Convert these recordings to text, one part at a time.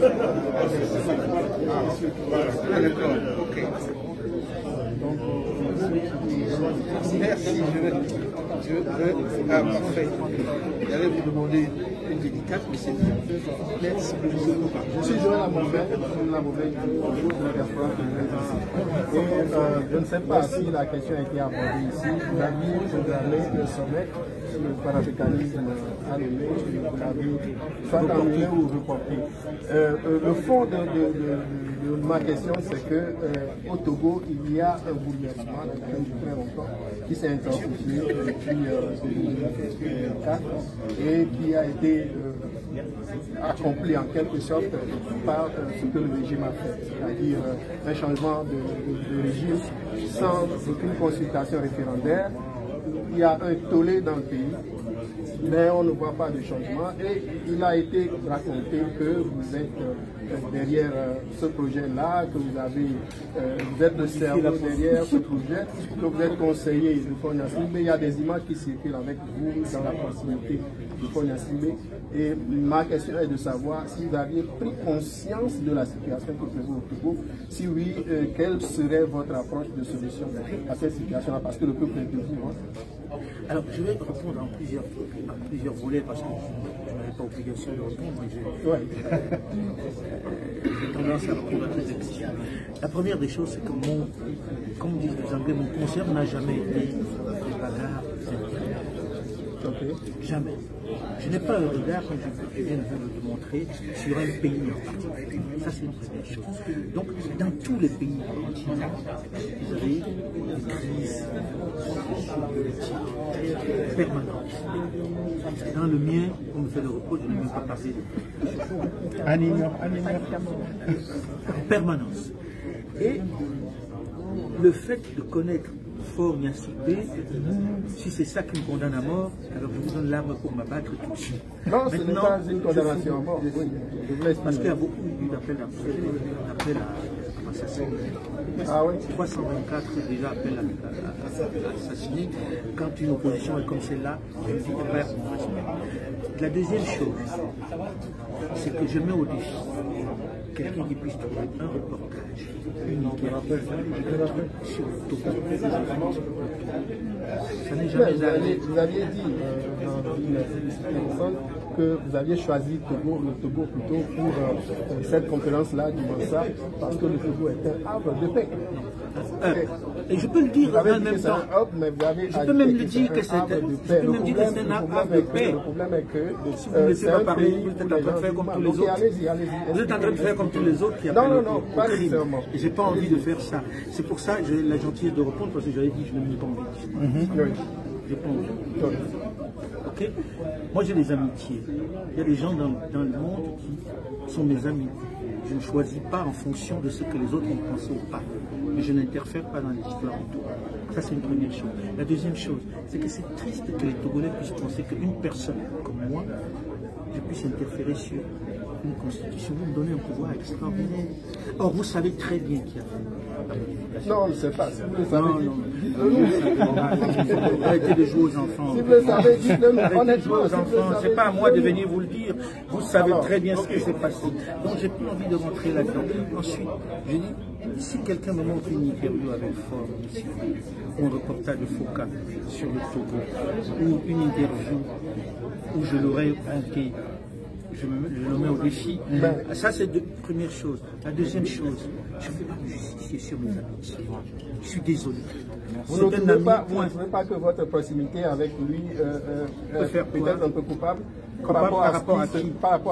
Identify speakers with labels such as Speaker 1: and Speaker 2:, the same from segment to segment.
Speaker 1: Ah, d'accord, ok. Donc, merci, je veux, ah, parfait. J'allais vous demander une dédicace, mais c'est bien. Merci beaucoup.
Speaker 2: Je suis Joël Amobel, je ne sais pas si la question a été abordée ici. Vous aviez programmé le sommet sur le panafricanisme à Lomé, vous l'avez soit annulé ou reporté. Le fond de ma question, c'est que au Togo, il y a un bouleversement depuis très longtemps qui s'est intensifié depuis 2004 et qui a été accompli en quelque sorte par ce que le régime a fait, c'est-à-dire un changement de régime sans aucune consultation référendaire. Il y a un tollé dans le pays, mais on ne voit pas de changement et il a été raconté que vous êtes derrière ce projet-là, que vous êtes le cerveau derrière ce projet, que vous êtes conseiller de Konya Simbe. Il y a des images qui circulent avec vous dans la proximité de Konya Simbe. Et ma question est de savoir si vous aviez pris conscience de la situation que prévaut au Togo. Si oui, quelle serait votre approche de solution à cette situation-là, parce que le peuple est debout.
Speaker 3: Alors, je vais répondre à plusieurs volets parce que je n'avais pas obligation de répondre. J'ai tendance à répondre à toutes les questions. La première des choses, c'est que comme disent les Anglais, mon concert n'a jamais été des bagarres intérieures. Jamais. Je n'ai pas un regard, comme je viens de vous le montrer, sur un pays en particulier. Ça, c'est une première chose. Donc, dans tous les pays vous avez des crises permanentes. Dans le mien, on me fait le repos, je ne veux pas parler de
Speaker 2: Animeur.
Speaker 3: en permanence. Et le fait de connaître Faure Gnassingbé, si c'est ça qui me condamne à mort, alors je vous donne l'arme pour m'abattre tout de suite.
Speaker 2: Non, ce n'est pas une condamnation à mort.
Speaker 3: Parce qu'il y a beaucoup eu d'appels à assassiner.
Speaker 2: Ah oui.
Speaker 3: 324 déjà appels à assassiner. Quand une opposition est comme celle-là, je dis que perd mon respect. La deuxième chose, c'est que je mets au défi quelqu'un qui puisse trouver un reportage sur le Togo. Ça n'est jamais arrivé.
Speaker 2: Vous aviez dit dans une personne que vous aviez choisi le Togo plutôt pour cette conférence-là du Mansa parce que le Togo est un havre de paix.
Speaker 3: Et je peux le dire en même temps. Je peux même le dire que c'est un havre de paix.
Speaker 2: Le problème est que
Speaker 3: si vous ne laissez pas parler, vous êtes en train de faire comme tous les autres. Vous êtes en train de faire comme tous les autres qui appellent
Speaker 2: non, pas nécessairement.
Speaker 3: Et j'ai pas envie de faire ça. C'est pour ça que j'ai la gentillesse de répondre parce que j'avais dit que je n'ai pas envie. J'ai pas envie. Ok. Moi j'ai des amitiés. Il y a des gens dans le monde qui sont mes amis. Je ne choisis pas en fonction de ce que les autres ont pensé ou pas. Mais je n'interfère pas dans l'histoire du Togo. Ça, c'est une première chose. La deuxième chose, c'est que c'est triste que les Togolais puissent penser qu'une personne comme moi, je puisse interférer sur une constitution. Vous me donnez un pouvoir extraordinaire. Or, vous savez très bien qu'il y a
Speaker 2: non, je ne sais pas. Si vous le savez,
Speaker 3: arrêtez de jouer aux enfants.
Speaker 2: Si vous le savez, dites-le nous.
Speaker 3: Arrêtez de jouer aux enfants. C'est pas à moi de venir vous le dire. Vous savez très bien ce qui s'est passé. Donc, j'ai plus envie de rentrer là-dedans. Ensuite, je dis, si quelqu'un me montre une interview avec Faure ou un reportage de Foucault sur le Togo, ou une interview où je l'aurais manqué, je le mets au défi. Ça, c'est la première chose. La deuxième chose, je ne vais pas me justifier sur mes amitiés. Je suis désolé.
Speaker 2: Vous ne trouvez pas que votre proximité avec lui peut-être un peu coupable par rapport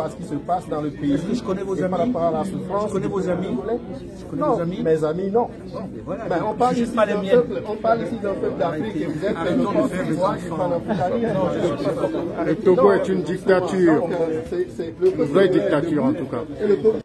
Speaker 2: à ce qui se passe dans le pays?
Speaker 3: Est-ce que je connais vos amis?
Speaker 2: Par rapport à la souffrance?
Speaker 3: Je connais vos amis?
Speaker 2: Non, mes amis, non. Ben, on parle ici d'un peuple d'Afrique et vous êtes le porte-voix du panafricanisme.
Speaker 4: Le Togo est une dictature, une vraie dictature en tout cas.